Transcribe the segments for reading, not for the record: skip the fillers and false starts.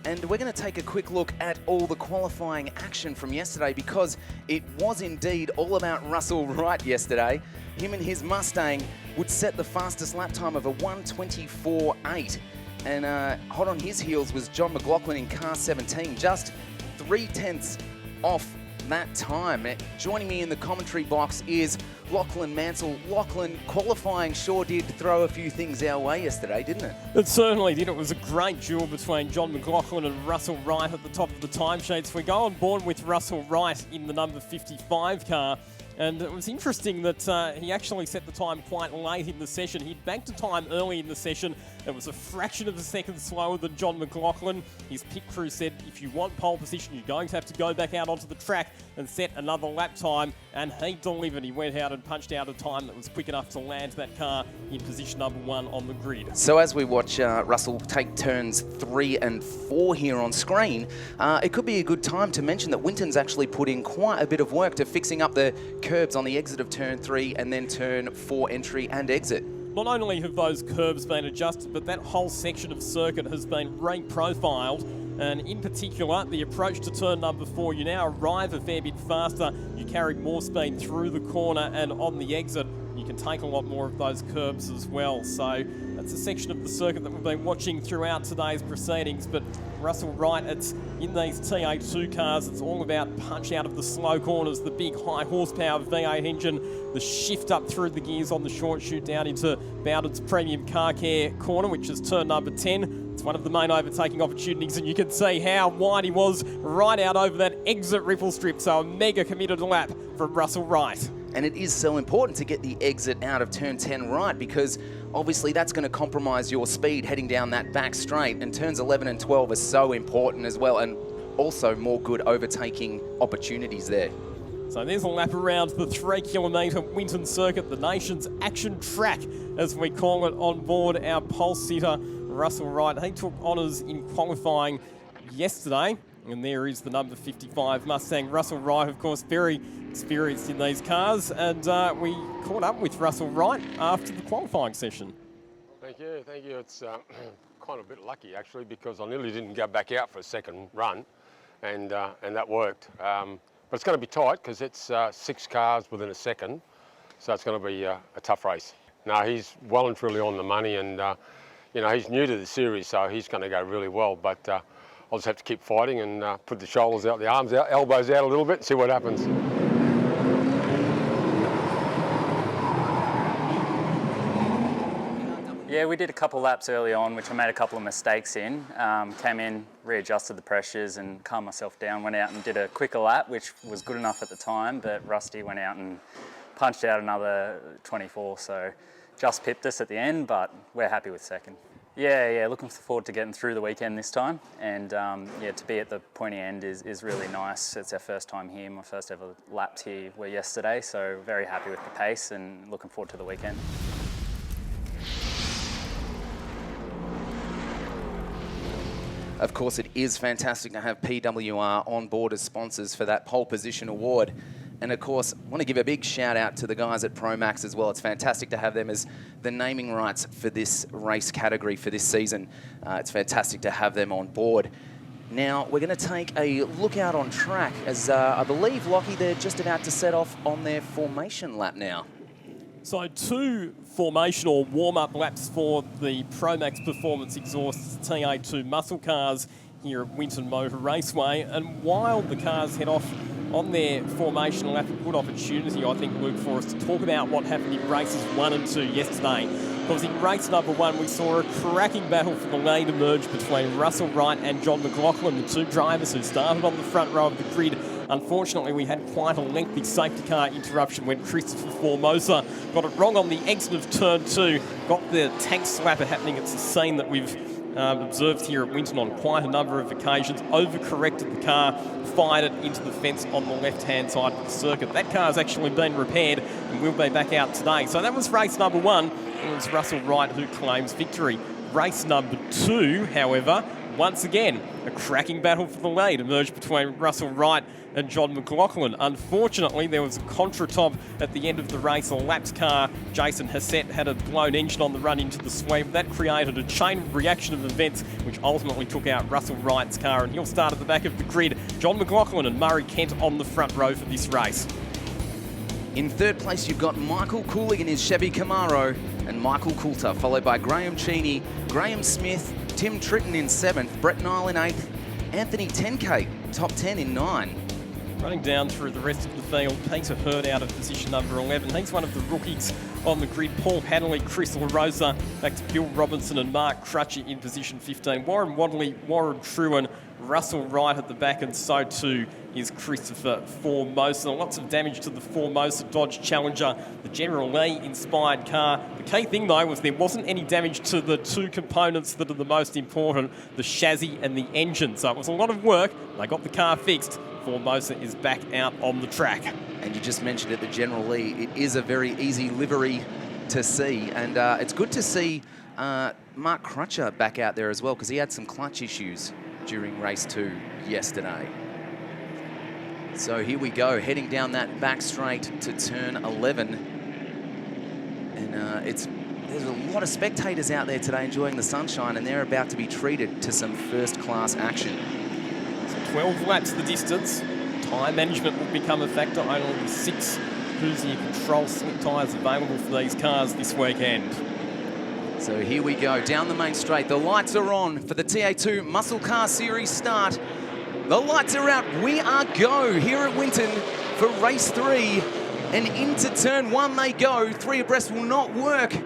And we're going to take a quick look at all the qualifying action from yesterday, because it was indeed all about Russell Wright yesterday. Him and his Mustang would set the fastest lap time of a 1:24.8. And hot on his heels was John McLaughlin in car 17, just 0.3 off that time. Joining me in the commentary box is Lachlan Mansell. Lachlan, qualifying sure did throw a few things our way yesterday, didn't it? It certainly did. It was a great duel between John McLaughlin and Russell Wright at the top of the timesheets. We go on board with Russell Wright in the number 55 car. And it was interesting that he actually set the time quite late in the session. He'd banked a time early in the session. It was a fraction of a second slower than John McLaughlin. His pit crew said, if you want pole position, you're going to have to go back out onto the track and set another lap time. And he delivered. He went out and punched out a time that was quick enough to land that car in position number 1 on the grid. So as we watch Russell take turns 3 and 4 here on screen, it could be a good time to mention that Winton's actually put in quite a bit of work to fixing up the curbs on the exit of turn 3 and then turn 4 entry and exit. Not only have those curbs been adjusted, but that whole section of circuit has been re-profiled. And in particular, the approach to turn number 4, you now arrive a fair bit faster. You carry more speed through the corner and on the exit. You can take a lot more of those curbs as well. So that's a section of the circuit that we've been watching throughout today's proceedings. But Russell Wright, it's in these TA2 cars, it's all about punch out of the slow corners, the big high horsepower V8 engine, the shift up through the gears on the short shoot down into Bowden's Premium Car Care corner, which is turn number 10. It's one of the main overtaking opportunities, and you can see how wide he was right out over that exit ripple strip. So a mega committed lap from Russell Wright. And it is so important to get the exit out of turn 10 right, because obviously that's going to compromise your speed heading down that back straight. And turns 11 and 12 are so important as well, and also more good overtaking opportunities there. So there's a lap around the 3 kilometre Winton circuit, the nation's action track, as we call it, on board our pole sitter, Russell Wright. He took honours in qualifying yesterday. And there is the number 55 Mustang. Russell Wright, of course, very experienced in these cars. And we caught up with Russell Wright after the qualifying session. Thank you, thank you. It's kind of a bit lucky, actually, because I nearly didn't go back out for a second run, and that worked. But it's going to be tight because it's 6 cars within a second, so it's going to be a tough race. No, he's well and truly on the money, and you know, he's new to the series, so he's going to go really well. But I'll just have to keep fighting and put the shoulders out, the arms out, elbows out a little bit and see what happens. Yeah, we did a couple laps early on, which I made a couple of mistakes in. Came in, readjusted the pressures and calmed myself down, went out and did a quicker lap, which was good enough at the time, but Rusty went out and punched out another 24, so just pipped us at the end, but we're happy with second. Yeah, looking forward to getting through the weekend this time, and yeah, to be at the pointy end is really nice. It's our first time here, my first ever laps here were yesterday, so very happy with the pace and looking forward to the weekend. Of course, it is fantastic to have PWR on board as sponsors for that pole position award. And of course, I want to give a big shout out to the guys at PROMAXX as well. It's fantastic to have them as the naming rights for this race category for this season. It's fantastic to have them on board. Now, we're going to take a look out on track as I believe, Lockie, they're just about to set off on their formation lap now. So 2 formation or warm-up laps for the PROMAXX Performance Exhaust TA2 muscle cars here at Winton Motor Raceway. And while the cars head off on their formation lap, a good opportunity, I think, Luke, for us to talk about what happened in races 1 and 2 yesterday. Because in race number 1, we saw a cracking battle for the lead emerge between Russell Wright and John McLaughlin, the 2 drivers who started on the front row of the grid. Unfortunately, we had quite a lengthy safety car interruption when Christopher Formosa got it wrong on the exit of turn 2, got the tank slapper happening. It's a scene that we've observed here at Winton on quite a number of occasions, overcorrected the car, fired it into the fence on the left-hand side of the circuit. That car has actually been repaired and will be back out today. So that was race number 1. It was Russell Wright who claims victory. Race number 2, however, once again, a cracking battle for the lead emerged between Russell Wright and John McLaughlin. Unfortunately, there was a contre-top at the end of the race. A lapped car, Jason Hassett, had a blown engine on the run into the sweep. That created a chain reaction of events which ultimately took out Russell Wright's car, and he'll start at the back of the grid. John McLaughlin and Murray Kent on the front row for this race. In third place, you've got Michael Cooley in his Chevy Camaro and Michael Coulter, followed by Graham Cheney, Graham Smith, Tim Tritton in 7th, Brett Nile in 8th, Anthony Tenkate, top 10 in 9. Running down through the rest of the field, Peter Hurd out of position number 11. He's one of the rookies on the grid. Paul Hadley, Chris LaRosa, back to Bill Robinson and Mark Crutcher in position 15. Warren Wadley, Warren Truan, Russell Wright at the back, and so too is Christopher Formosa. Lots of damage to the Formosa Dodge Challenger, the General Lee inspired car. The key thing though was there wasn't any damage to the two components that are the most important, the chassis and the engine. So it was a lot of work. They got the car fixed. Formosa is back out on the track. And you just mentioned it, the General Lee. It is a very easy livery to see, and it's good to see Mark Crutcher back out there as well, because he had some clutch issues during race 2 yesterday. So here we go, heading down that back straight to turn 11. And there's a lot of spectators out there today enjoying the sunshine, and they're about to be treated to some first-class action. 12 laps the distance. Tyre management will become a factor. Only 6 Hoosier Control slick tyres available for these cars this weekend. So here we go, down the main straight. The lights are on for the TA2 Muscle Car Series start. The lights are out. We are go here at Winton for race 3. And into turn 1 they go. 3 abreast will not work.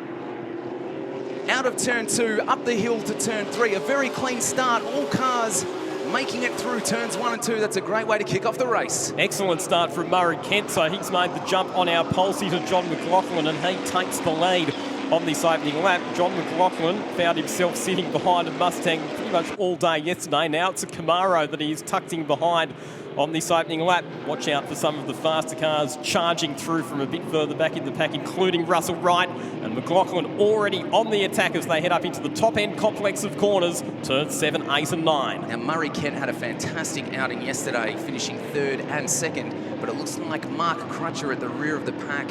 Out of turn 2, up the hill to turn 3. A very clean start. All cars making it through turns 1 and 2. That's a great way to kick off the race. Excellent start from Murray Kent. So he's made the jump on our pulse to John McLaughlin, and he takes the lead on this opening lap. John McLaughlin found himself sitting behind a Mustang pretty much all day yesterday. Now it's a Camaro that he's tucked in behind on this opening lap. Watch out for some of the faster cars charging through from a bit further back in the pack, including Russell Wright and McLaughlin already on the attack as they head up into the top-end complex of corners, turns 7, 8 and 9. Now, Murray Kent had a fantastic outing yesterday, finishing 3rd and 2nd, but it looks like Mark Crutcher at the rear of the pack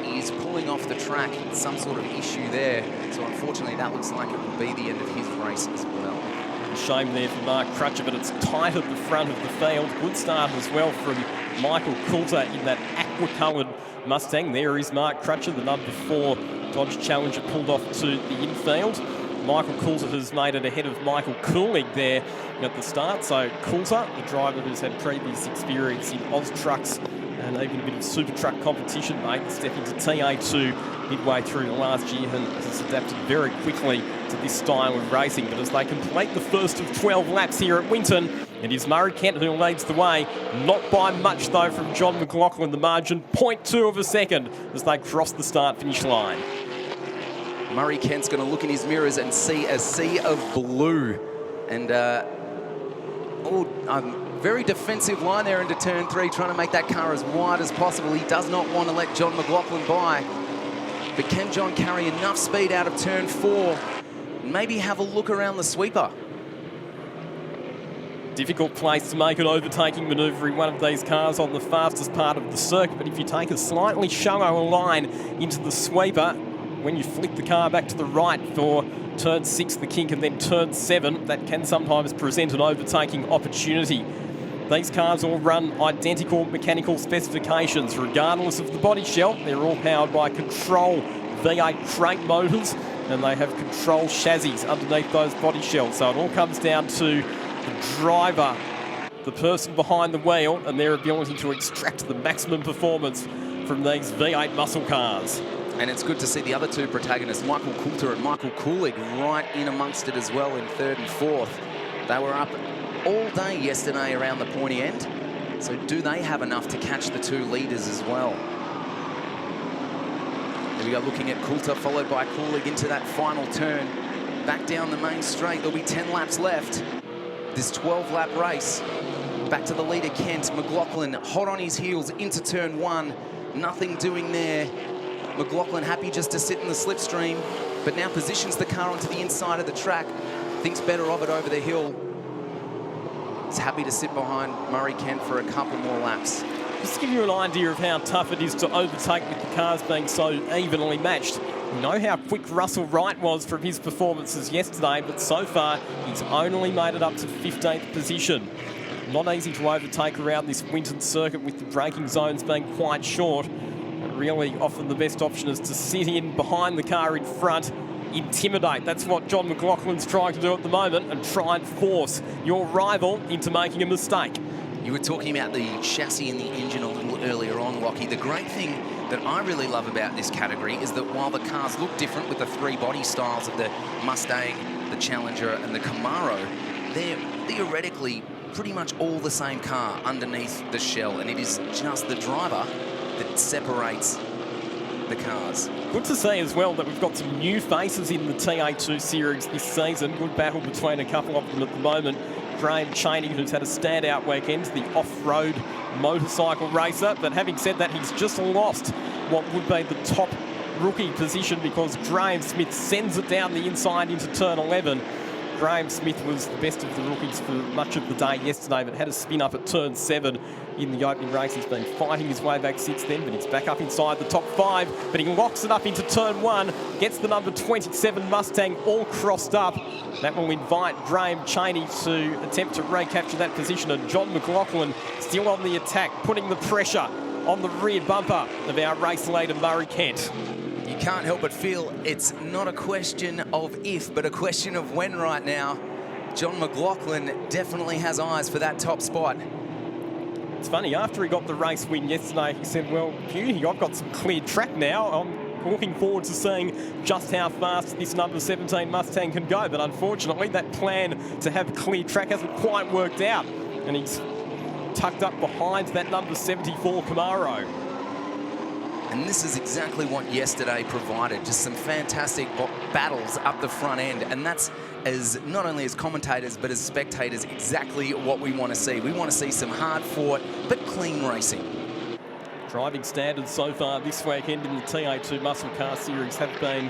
is pulling off the track. Some sort of issue there. So unfortunately, that looks like it will be the end of his race as well. A shame there for Mark Crutcher, but it's tight at the front of the field. Good start as well from Michael Coulter in that aqua-coloured Mustang. There is Mark Crutcher, the number 4 Dodge Challenger, pulled off to the infield. Michael Coulter has made it ahead of Michael Cooley there at the start. So Coulter, the driver who's had previous experience in Oz trucks and even a bit of super truck competition, made the step into TA2 midway through last year and has adapted very quickly to this style of racing. But as they complete the first of 12 laps here at Winton, it is Murray Kent who leads the way. Not by much though from John McLaughlin, the margin 0.2 of a second as they cross the start-finish line. Murray Kent's going to look in his mirrors and see a sea of blue. And very defensive line there into turn 3, trying to make that car as wide as possible. He does not want to let John McLaughlin by. But can John carry enough speed out of turn 4? Maybe have a look around the sweeper. Difficult place to make an overtaking manoeuvre in one of these cars on the fastest part of the circuit. But if you take a slightly shallower line into the sweeper, when you flick the car back to the right for turn 6, the kink, and then turn 7, that can sometimes present an overtaking opportunity. These cars all run identical mechanical specifications, regardless of the body shell. They're all powered by Control V8 crate motors, and they have Control chassis underneath those body shells. So it all comes down to the driver, the person behind the wheel, and their ability to extract the maximum performance from these V8 muscle cars. And it's good to see the other 2 protagonists, Michael Coulter and Michael Cooley, right in amongst it as well in 3rd and 4th. They were up all day yesterday around the pointy end. So do they have enough to catch the 2 leaders as well? Here we go, looking at Coulter, followed by Cooley into that final turn. Back down the main straight, there'll be 10 laps left. This 12-lap race. Back to the leader, Kent. McLaughlin hot on his heels into turn 1. Nothing doing there. McLaughlin happy just to sit in the slipstream, but now positions the car onto the inside of the track. Thinks better of it over the hill. He's happy to sit behind Murray Kent for a couple more laps. Just to give you an idea of how tough it is to overtake with the cars being so evenly matched. We know how quick Russell Wright was from his performances yesterday, but so far he's only made it up to 15th position. Not easy to overtake around this Winton circuit with the braking zones being quite short. But really, often the best option is to sit in behind the car in front, intimidate. That's what John McLaughlin's trying to do at the moment, and try and force your rival into making a mistake. You were talking about the chassis and the engine a little earlier on, Lockie. The great thing that I really love about this category is that while the cars look different with the three body styles of the Mustang, the Challenger and the Camaro, they're theoretically pretty much all the same car underneath the shell, and it is just the driver that separates the cars. Good to see as well that we've got some new faces in the TA2 series this season. Good battle between a couple of them at the moment. Graham Chaney, who's had a standout weekend, the off-road motorcycle racer. But having said that, he's just lost what would be the top rookie position because Graham Smith sends it down the inside into turn 11. Graham Smith was the best of the rookies for much of the day yesterday, but had a spin up at turn 7 in the opening race. He's been fighting his way back since then, but he's back up inside the top 5. But he locks it up into turn 1, gets the number 27 Mustang all crossed up. That will invite Graham Chaney to attempt to recapture that position, and John McLaughlin still on the attack, putting the pressure on the rear bumper of our race leader Murray Kent. You can't help but feel it's not a question of if, but a question of when right now. John McLaughlin definitely has eyes for that top spot. It's funny, after he got the race win yesterday, he said, well, beauty, I've got some cleared track now. I'm looking forward to seeing just how fast this number 17 Mustang can go. But unfortunately, that plan to have clear track hasn't quite worked out. And he's tucked up behind that number 74 Camaro. And this is exactly what yesterday provided. Just some fantastic battles up the front end. And that's, as not only as commentators, but as spectators, exactly what we want to see. We want to see some hard-fought, but clean racing. Driving standards so far this weekend in the TA2 Muscle Car Series have been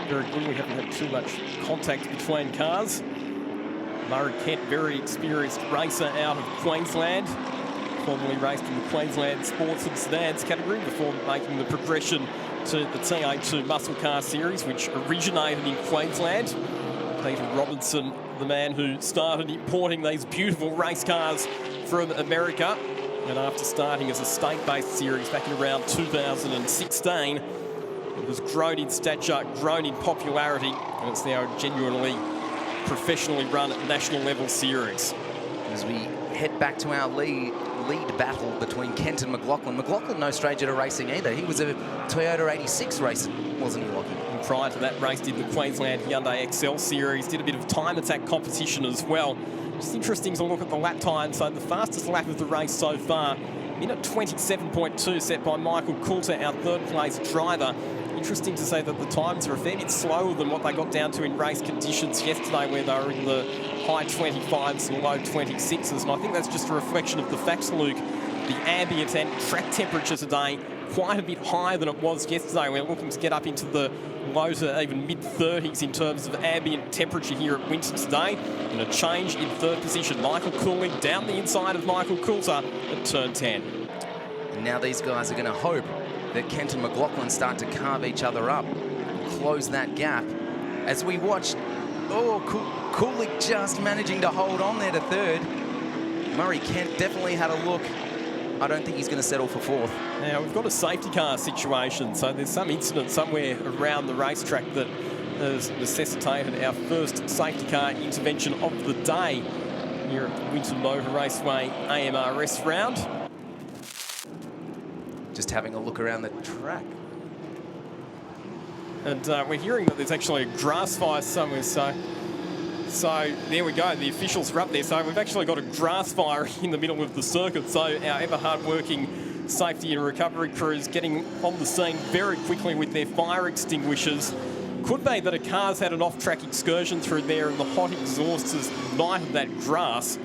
very good. We haven't had too much contact between cars. Murray Kent, very experienced racer out of Queensland. Formerly raced in the Queensland Sports and Sedans category before making the progression to the TA2 Muscle Car Series, which originated in Queensland. Peter Robinson, the man who started importing these beautiful race cars from America. And after starting as a state-based series back in around 2016, it has grown in stature, grown in popularity, and it's now a genuinely professionally run national level series. As we head back to our lead battle between Kent and McLaughlin. McLaughlin, no stranger to racing either. He was a Toyota 86 racer, wasn't he, Lockie? And prior to that, raced in the Queensland Hyundai XL Series, did a bit of time attack competition as well. It's interesting to look at the lap time. So the fastest lap of the race so far, minute 27.2, set by Michael Coulter, our third place driver. Interesting to say that the times are a fair bit slower than what they got down to in race conditions yesterday, where they were in the high 25s and low 26s. And I think that's just a reflection of the facts, Luke. The ambient and track temperature today quite a bit higher than it was yesterday. We're looking to get up into the low to even mid-30s in terms of ambient temperature here at Winton today. And a change in third position. Michael Cooling down the inside of Michael Coulter at turn 10. And now these guys are going to hope that Kent and McLaughlin start to carve each other up, close that gap. As we watch, Kulik just managing to hold on there to third. Murray Kent definitely had a look. I don't think he's going to settle for fourth. Now, we've got a safety car situation, so there's some incident somewhere around the racetrack that has necessitated our first safety car intervention of the day here at the Winton Motor Raceway AMRS round. Just having a look around the track. And we're hearing that there's actually a grass fire somewhere, so there we go, the officials are up there. So we've actually got a grass fire in the middle of the circuit, so our ever hard-working safety and recovery crews getting on the scene very quickly with their fire extinguishers. Could be that a car's had an off-track excursion through there and the hot exhaust has ignited that grass.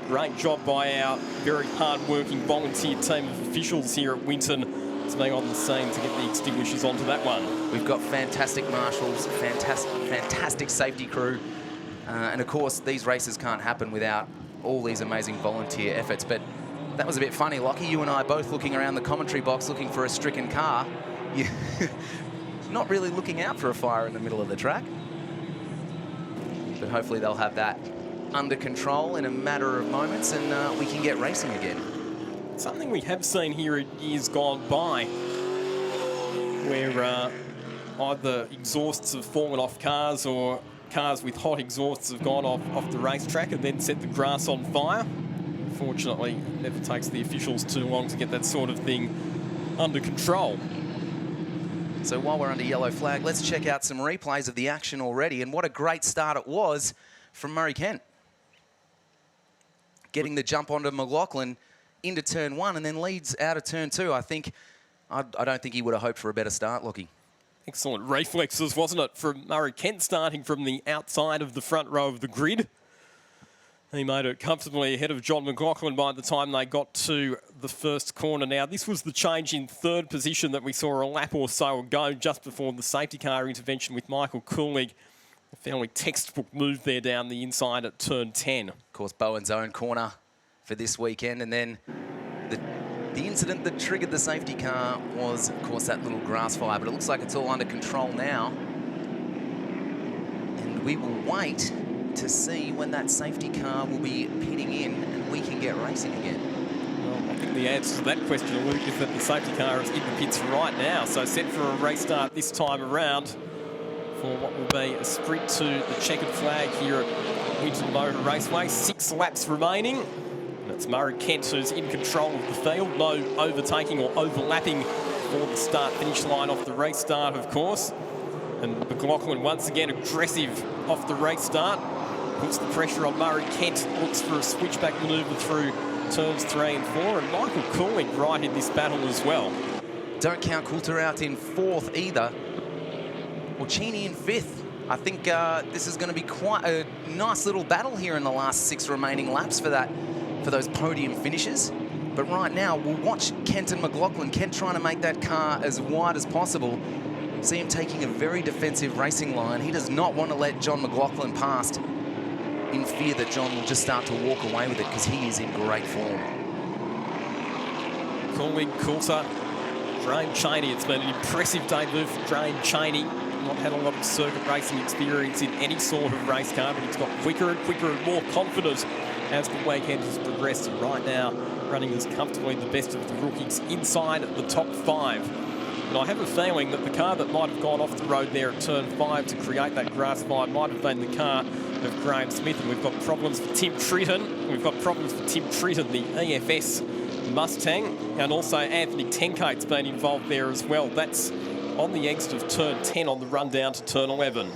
Great job by our very hard-working volunteer team of officials here at Winton to being on the scene to get the extinguishers onto that one. We've got fantastic marshals, fantastic safety crew. And of course, these races can't happen without all these amazing volunteer efforts. But that was a bit funny, Lockie. You and I both looking around the commentary box looking for a stricken car. You not really looking out for a fire in the middle of the track. But hopefully they'll have that under control in a matter of moments, and we can get racing again. Something we have seen here in years gone by, where either exhausts have fallen off cars or cars with hot exhausts have gone off the racetrack and then set the grass on fire. Unfortunately, it never takes the officials too long to get that sort of thing under control. So while we're under yellow flag, let's check out some replays of the action already, and what a great start it was from Murray Kent. Getting the jump onto McLaughlin into turn 1 and then leads out of turn 2. I don't think he would have hoped for a better start, Lockie. Excellent reflexes, wasn't it, from Murray Kent, starting from the outside of the front row of the grid. He made it comfortably ahead of John McLaughlin by the time they got to the first corner. Now, this was the change in third position that we saw a lap or so ago, just before the safety car intervention with Michael Cooley. A fairly textbook move there down the inside at turn 10. Of course, Bowen's own corner for this weekend, and then the incident that triggered the safety car was, of course, that little grass fire, but it looks like it's all under control now. And we will wait to see when that safety car will be pitting in and we can get racing again. Well, I think the answer to that question, Luke, is that the safety car is in the pits right now, so set for a restart this time around for what will be a sprint to the checkered flag here at Winton Motor Raceway. 6 laps remaining. It's Murray Kent who's in control of the field. No overtaking or overlapping for the start-finish line off the restart, of course. And McLaughlin once again aggressive off the restart. Puts the pressure on Murray Kent. Looks for a switchback manoeuvre through turns 3 and 4. And Michael Cooley right in this battle as well. Don't count Coulter out in 4th either. Or Cheney in 5th. I think this is going to be quite a nice little battle here in the last 6 remaining laps for those podium finishes. But right now, we'll watch Kent and McLaughlin. Kent trying to make that car as wide as possible. See him taking a very defensive racing line. He does not want to let John McLaughlin past in fear that John will just start to walk away with it because he is in great form. Cooley, Coulter, Graham Cheney. It's been an impressive debut for Graham Cheney. Not had a lot of circuit racing experience in any sort of race car, but he's got quicker and quicker and more confident as the weekend has progressed, and right now running as comfortably the best of the rookies inside the top 5. And I have a feeling that the car that might have gone off the road there at turn 5 to create that grass fire might have been the car of Graham Smith. And we've got problems for Tim Tritton. We've got problems for Tim Tritton, the EFS Mustang, and also Anthony Tenkate's been involved there as well. That's on the exit of turn 10 on the run down to turn 11.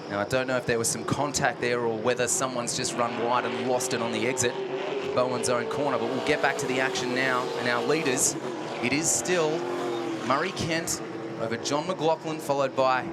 Now, I don't know if there was some contact there or whether someone's just run wide and lost it on the exit. Bowen's own corner, but we'll get back to the action now. And our leaders, it is still Murray Kent over John McLaughlin, followed by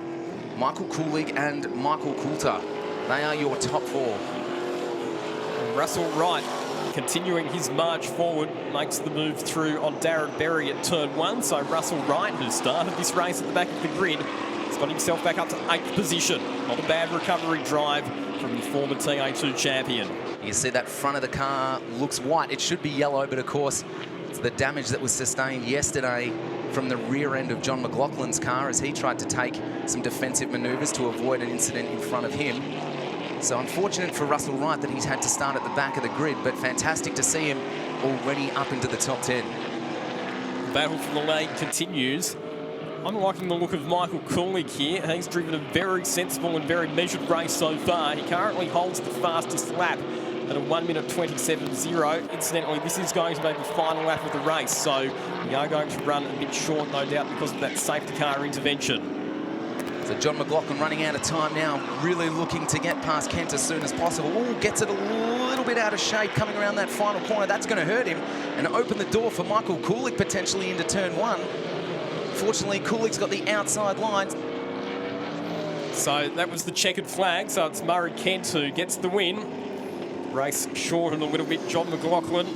Michael Cooley and Michael Coulter. They are your top 4. And Russell Wright, continuing his march forward, makes the move through on Darren Berry at turn 1. So Russell Wright, who started this race at the back of the grid, has got himself back up to 8th position. Not a bad recovery drive from the former TA2 champion. You see that front of the car looks white. It should be yellow, but of course, it's the damage that was sustained yesterday from the rear end of John McLaughlin's car as he tried to take some defensive manoeuvres to avoid an incident in front of him. So unfortunate for Russell Wright that he's had to start at the back of the grid, but fantastic to see him already up into the top 10. The battle for the lead continues. I'm liking the look of Michael Cooley here. He's driven a very sensible and very measured race so far. He currently holds the fastest lap at a 1:27.0. Incidentally, this is going to be the final lap of the race, so we are going to run a bit short, no doubt, because of that safety car intervention. So John McLaughlin running out of time now, really looking to get past Kent as soon as possible. Ooh, gets it a little bit out of shape coming around that final corner. That's going to hurt him and open the door for Michael Cooley potentially into turn 1. Fortunately, Cooley's got the outside lines. So that was the checkered flag, so it's Murray Kent who gets the win. Race shortened a little bit. John McLaughlin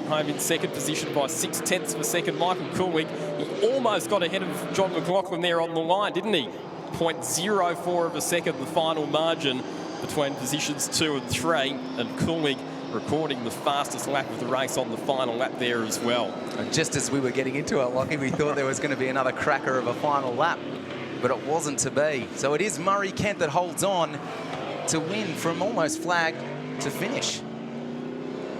home in second position by 0.6 of a second. Michael Cooley, he almost got ahead of John McLaughlin there on the line, didn't he? 0.04 of a second, the final margin between positions 2 and 3. And Cooley recording the fastest lap of the race on the final lap there as well. And just as we were getting into it, Lockie, we thought there was going to be another cracker of a final lap, but it wasn't to be. So it is Murray Kent that holds on to win from almost flag to finish.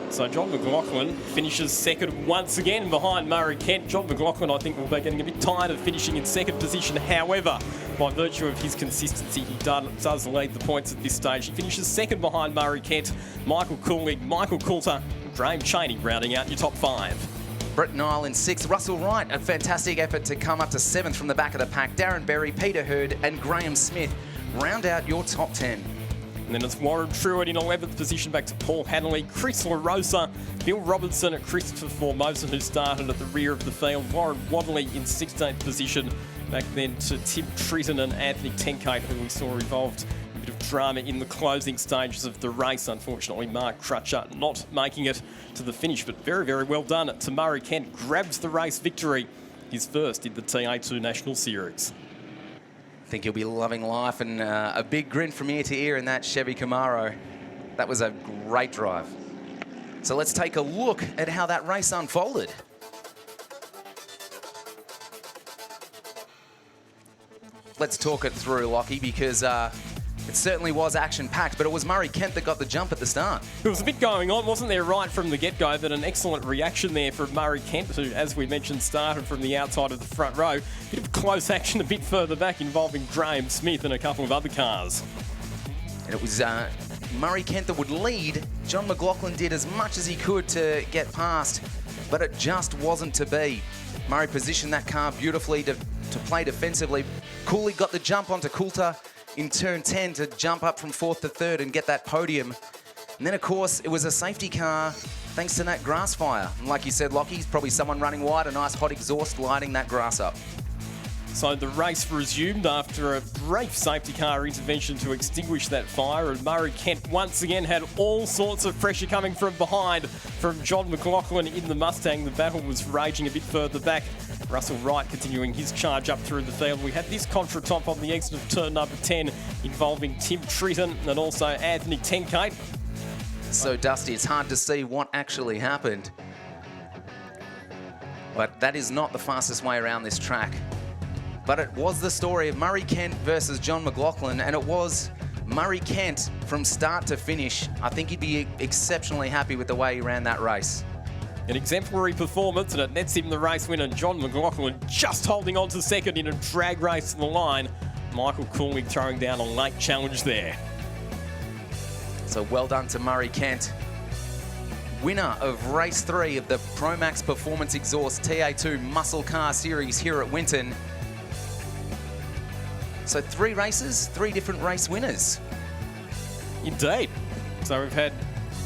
So John McLaughlin finishes second once again behind Murray Kent. John McLaughlin, I think, will be getting a bit tired of finishing in second position. However, by virtue of his consistency, he does lead the points at this stage. He finishes second behind Murray Kent, Michael Cooley, Michael Coulter, Graham Cheney rounding out your top 5. Brett Nile in 6th. Russell Wright, a fantastic effort to come up to 7th from the back of the pack. Darren Berry, Peter Hurd and Graham Smith round out your top 10. And then it's Warren Truitt in 11th position, back to Paul Hanley, Chris LaRosa, Bill Robinson and Christopher Formosa, who started at the rear of the field. Warren Wadley in 16th position, back then to Tim Tritton and Anthony Tenkate, who we saw involved in a bit of drama in the closing stages of the race. Unfortunately, Mark Crutcher not making it to the finish, but very, very well done to Murray Kent. Grabs the race victory, his first in the TA2 National Series. I think you'll be loving life, and a big grin from ear to ear in that Chevy Camaro. That was a great drive. So let's take a look at how that race unfolded. Let's talk it through, Lockie, because it certainly was action-packed, but it was Murray Kent that got the jump at the start. There was a bit going on, wasn't there, right from the get-go, but an excellent reaction there from Murray Kent, who, as we mentioned, started from the outside of the front row. Bit of close action a bit further back involving Graham Smith and a couple of other cars. And it was Murray Kent that would lead. John McLaughlin did as much as he could to get past, but it just wasn't to be. Murray positioned that car beautifully to play defensively. Cooley got the jump onto Coulter in turn 10 to jump up from 4th to 3rd and get that podium. And then, of course, it was a safety car thanks to that grass fire. And like you said, Lockie, probably someone running wide, a nice hot exhaust lighting that grass up. So the race resumed after a brief safety car intervention to extinguish that fire, and Murray Kent once again had all sorts of pressure coming from behind from John McLaughlin in the Mustang. The battle was raging a bit further back. Russell Wright continuing his charge up through the field. We had this contretemps on the exit of turn number 10 involving Tim Tritton and also Anthony Tenkate. So dusty, it's hard to see what actually happened. But that is not the fastest way around this track. But it was the story of Murray Kent versus John McLaughlin, and it was Murray Kent from start to finish. I think he'd be exceptionally happy with the way he ran that race. An exemplary performance, and it nets him the race win, and John McLaughlin just holding on to second in a drag race to the line. Michael Cooley throwing down a late challenge there. So well done to Murray Kent. Winner of race 3 of the PROMAXX Performance Exhaust TA2 Muscle Car Series here at Winton. So 3 races, 3 different race winners. Indeed. So we've had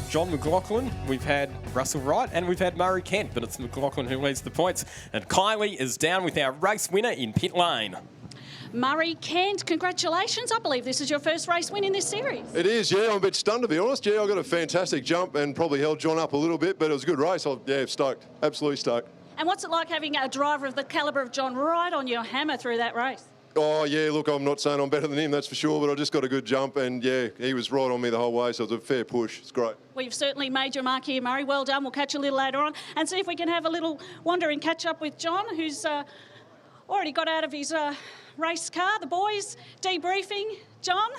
John McLaughlin, we've had Russell Wright, and we've had Murray Kent, but it's McLaughlin who leads the points. And Kylie is down with our race winner in pit lane. Murray Kent, congratulations. I believe this is your first race win in this series. It is, yeah. I'm a bit stunned, to be honest. Yeah, I got a fantastic jump and probably held John up a little bit, but it was a good race. Yeah, stoked. Absolutely stoked. And what's it like having a driver of the calibre of John right on your hammer through that race? Oh, yeah, look, I'm not saying I'm better than him, that's for sure, but I just got a good jump and, yeah, he was right on me the whole way, so it was a fair push. It's great. Well, you've certainly made your mark here, Murray. Well done. We'll catch you a little later on and see if we can have a little wander and catch up with John, who's already got out of his race car. The boys debriefing. John?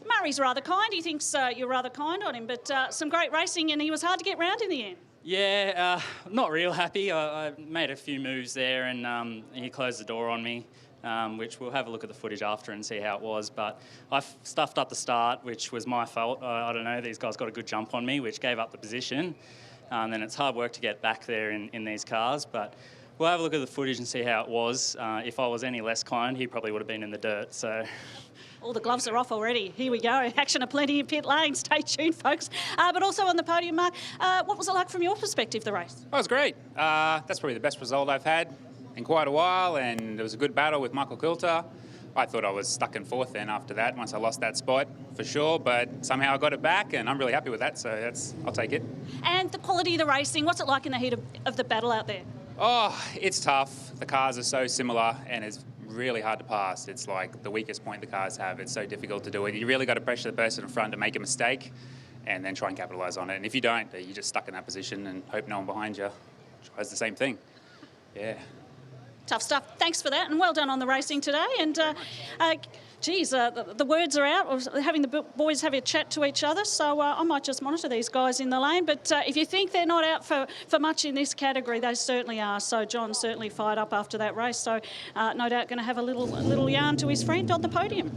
Murray's rather kind. He thinks you're rather kind on him, but some great racing, and he was hard to get round in the end. Yeah, not real happy. I made a few moves there and he closed the door on me, which we'll have a look at the footage after and see how it was. But I stuffed up the start, which was my fault. I don't know, these guys got a good jump on me, which gave up the position. And then it's hard work to get back there in these cars. But we'll have a look at the footage and see how it was. If I was any less kind, he probably would have been in the dirt. So. All the gloves are off already. Here we go. Action aplenty in pit lane. Stay tuned, folks. But also on the podium, Mark, what was it like from your perspective, the race? Oh, it was great. That's probably the best result I've had in quite a while, and it was a good battle with Michael Coulter. I thought I was stuck in 4th then after that, once I lost that spot, for sure, but somehow I got it back, and I'm really happy with that, so I'll take it. And the quality of the racing, what's it like in the heat of the battle out there? Oh, it's tough. The cars are so similar, and it's really hard to pass. It's like the weakest point the cars have. It's so difficult to do it. You really got to pressure the person in front to make a mistake and then try and capitalise on it. And if you don't, you're just stuck in that position and hope no one behind you tries the same thing. Yeah. Tough stuff. Thanks for that, and well done on the racing today. And the words are out. I was having the boys have a chat to each other, so I might just monitor these guys in the lane. But if you think they're not out for much in this category, they certainly are. So John certainly fired up after that race. So no doubt going to have a little yarn to his friend on the podium.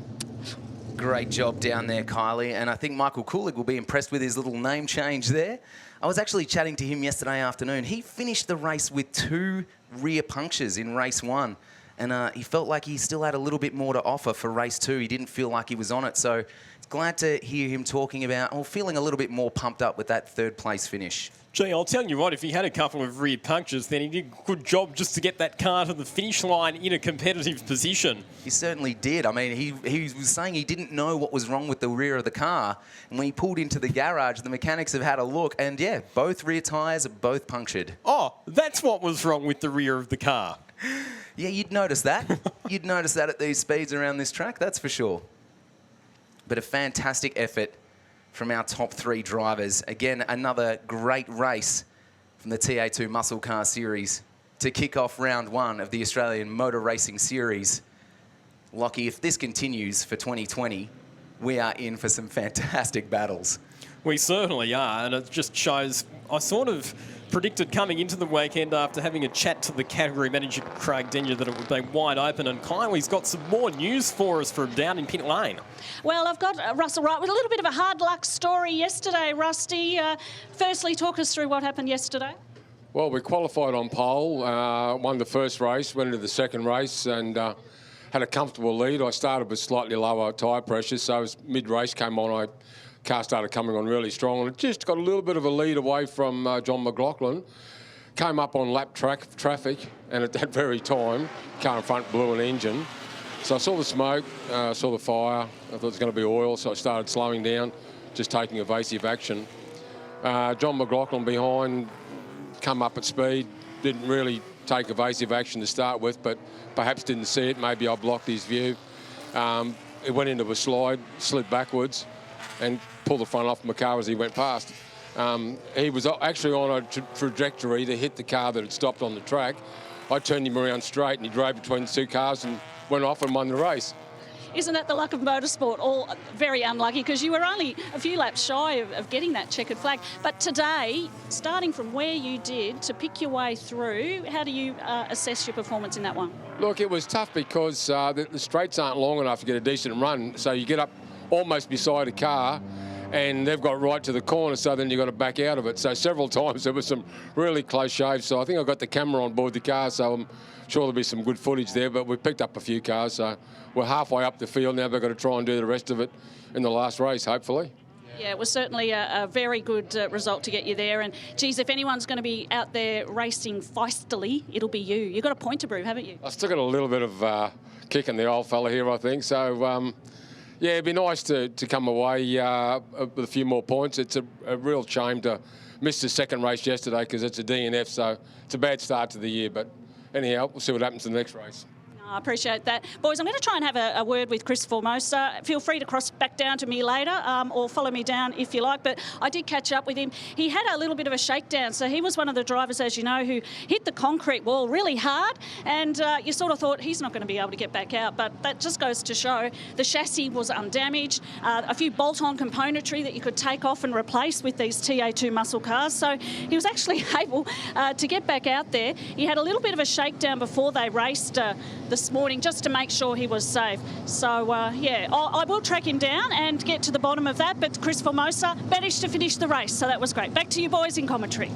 Great job down there, Kylie. And I think Michael Kulig will be impressed with his little name change there. I was actually chatting to him yesterday afternoon. He finished the race with 2 rear punctures in race 1. And he felt like he still had a little bit more to offer for race 2. He didn't feel like he was on it. So it's glad to hear him talking about, or feeling a little bit more pumped up with that 3rd place finish. Gee, I'll tell you what, if he had a couple of rear punctures, then he did a good job just to get that car to the finish line in a competitive position. He certainly did. I mean, he was saying he didn't know what was wrong with the rear of the car. And when he pulled into the garage, the mechanics have had a look. And, yeah, both rear tyres are both punctured. Oh, that's what was wrong with the rear of the car. Yeah, you'd notice that. You'd notice that at these speeds around this track, that's for sure. But a fantastic effort from our top 3 drivers. Again, another great race from the TA2 Muscle Car Series to kick off round 1 of the Australian Motor Racing Series. Lockie, if this continues for 2020, we are in for some fantastic battles. We certainly are, and it just shows, I sort of predicted coming into the weekend after having a chat to the category manager, Craig Denyer, that it would be wide open, and Kylie's got some more news for us from down in pit lane. Well, I've got Russell Wright with a little bit of a hard luck story yesterday, Rusty. Firstly, talk us through what happened yesterday. Well, we qualified on pole, won the first race, went into the second race and had a comfortable lead. I started with slightly lower tyre pressure, so as mid-race came on, car started coming on really strong, and it just got a little bit of a lead away from John McLaughlin. Came up on lap traffic, and at that very time, car in front blew an engine. So I saw the smoke, saw the fire. I thought it was going to be oil, so I started slowing down, just taking evasive action. John McLaughlin behind, come up at speed, didn't really take evasive action to start with, but perhaps didn't see it. Maybe I blocked his view. It went into a slide, slid backwards, and pulled the front off my car as he went past. He was actually on a trajectory to hit the car that had stopped on the track. I turned him around straight and he drove between the 2 cars and went off and won the race. Isn't that the luck of motorsport? All very unlucky, because you were only a few laps shy of getting that checkered flag. But today, starting from where you did to pick your way through, how do you assess your performance in that one? Look, it was tough because the straights aren't long enough to get a decent run. So you get up almost beside a car and they've got right to the corner, so then you've got to back out of it. So several times there was some really close shaves. So I think I got the camera on board the car, so I'm sure there'll be some good footage there. But we picked up a few cars, so we're halfway up the field now. We've got to try and do the rest of it in the last race, hopefully. Yeah, it was certainly a very good result to get you there. And, geez, if anyone's going to be out there racing feistily, it'll be you. You've got a point to prove, haven't you? I've still got a little bit of kick in the old fella here, I think. So, yeah, it'd be nice to come away with a few more points. It's a real shame to miss the second race yesterday because it's a DNF, so it's a bad start to the year. But anyhow, we'll see what happens in the next race. I appreciate that. Boys, I'm going to try and have a word with Chris Formosa. Feel free to cross back down to me later or follow me down if you like. But I did catch up with him. He had a little bit of a shakedown. So he was one of the drivers, as you know, who hit the concrete wall really hard. And you sort of thought he's not going to be able to get back out. But that just goes to show the chassis was undamaged. A few bolt-on componentry that you could take off and replace with these TA2 muscle cars. So he was actually able to get back out there. He had a little bit of a shakedown before they raced this morning just to make sure he was safe. So, yeah, I will track him down and get to the bottom of that. But Chris Formosa managed to finish the race, so that was great. Back to you boys in commentary.